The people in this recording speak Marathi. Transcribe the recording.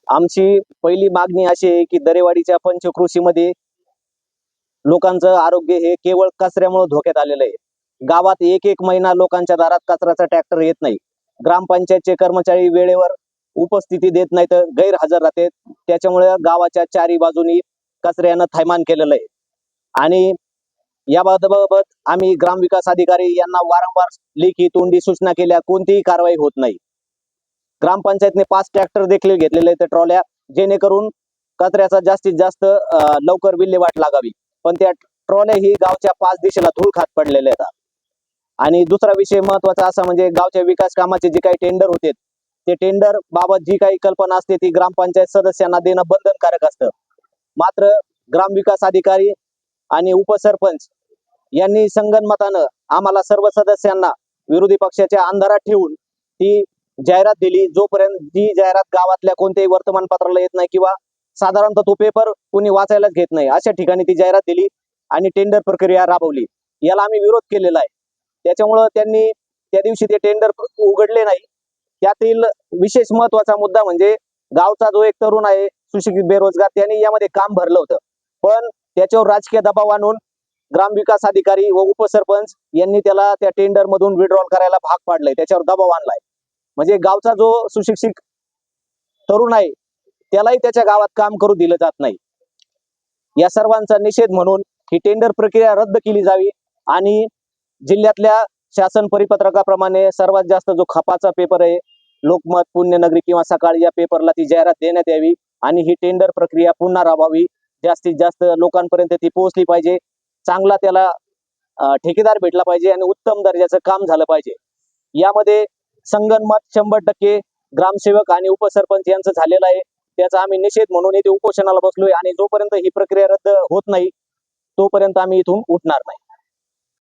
आमची पहिली मागणी अशी आहे की दरेवाडीच्या पंचकृषीमध्ये लोकांचं आरोग्य हे केवळ कचऱ्यामुळे धोक्यात आलेलं आहे। गावात एक एक महिना लोकांच्या दारात कचऱ्याचा ट्रॅक्टर येत नाही। ग्रामपंचायतचे कर्मचारी वेळेवर उपस्थिती देत नाहीत, गैरहजर राहतात। त्याच्यामुळे गावाच्या चारी बाजूनी कचऱ्यानं थैमान केलेलं आहे। आणि याबाबत आम्ही ग्रामविकास अधिकारी यांना वारंवार लेखी तोंडी सूचना केल्या, कोणतीही कारवाई होत नाही। ग्रामपंचायतने 5 ट्रॅक्टर देखील घेतलेले आहेत ट्रॉल्या, जेणेकरून कचऱ्याचा जास्तीत जास्त लवकर विल्हेवाट लागावी। पण त्या ट्रॉल्या ही गावच्या 5 दिशेला धूळ खात पडलेल्या आहेत। आणि दुसरा विषय महत्वाचा असा म्हणजे गावच्या विकास कामाचे जे काही टेंडर होते, ते टेंडर बाबत जी काही कल्पना असते ती ग्रामपंचायत सदस्यांना देणं बंधनकारक असतं। मात्र ग्रामविकास अधिकारी आणि उपसरपंच यांनी संगनमतानं आम्हाला सर्व सदस्यांना विरोधी पक्षाच्या अंधारात ठेवून ती जाहिरात दिली। जोपर्यंत जी जाहिरात गावातल्या कोणत्याही वर्तमानपत्राला येत नाही किंवा साधारणतः तो पेपर कोणी वाचायलाच घेत नाही, अशा ठिकाणी ती जाहिरात दिली आणि टेंडर प्रक्रिया राबवली। याला आम्ही विरोध केलेला आहे। त्याच्यामुळे त्यांनी त्या दिवशी ते टेंडर उघडले नाही। त्यातील विशेष महत्वाचा मुद्दा म्हणजे गावचा जो एक तरुण आहे सुशिक्षित बेरोजगार, त्यांनी यामध्ये काम भरलं होतं, पण त्याच्यावर राजकीय दबाव आणून ग्रामविकास अधिकारी व उपसरपंच यांनी त्याला त्या टेंडर मधून विड्रॉल करायला भाग पाडलंय, त्याच्यावर दबाव आणलाय। म्हणजे गावचा जो सुशिक्षित तरुण आहे त्यालाही त्याच्या गावात काम करू दिलं जात नाही। या सर्वांचा निषेध म्हणून ही टेंडर प्रक्रिया रद्द केली जावी आणि जिल्ह्यातल्या शासन परिपत्रकाप्रमाणे सर्वात जास्त जो खपाचा पेपर आहे लोकमत, पुण्यनगरी किंवा सकाळ, या पेपरला ती जाहिरात देण्यात यावी आणि ही टेंडर प्रक्रिया पुन्हा राबवावी। जास्तीत जास्त लोकांपर्यंत ती पोहोचली पाहिजे, चांगला त्याला ठेकेदार भेटला पाहिजे आणि उत्तम दर्जाचं काम झालं पाहिजे। यामध्ये संगनमत 100% ग्रामसेवक आणि उपसरपंच यांचं झालेलं आहे। त्याचा आम्ही निषेध म्हणून इथे उपोषणाला बसलोय आणि जोपर्यंत ही प्रक्रिया रद्द होत नाही तोपर्यंत आम्ही इथून उठणार नाही।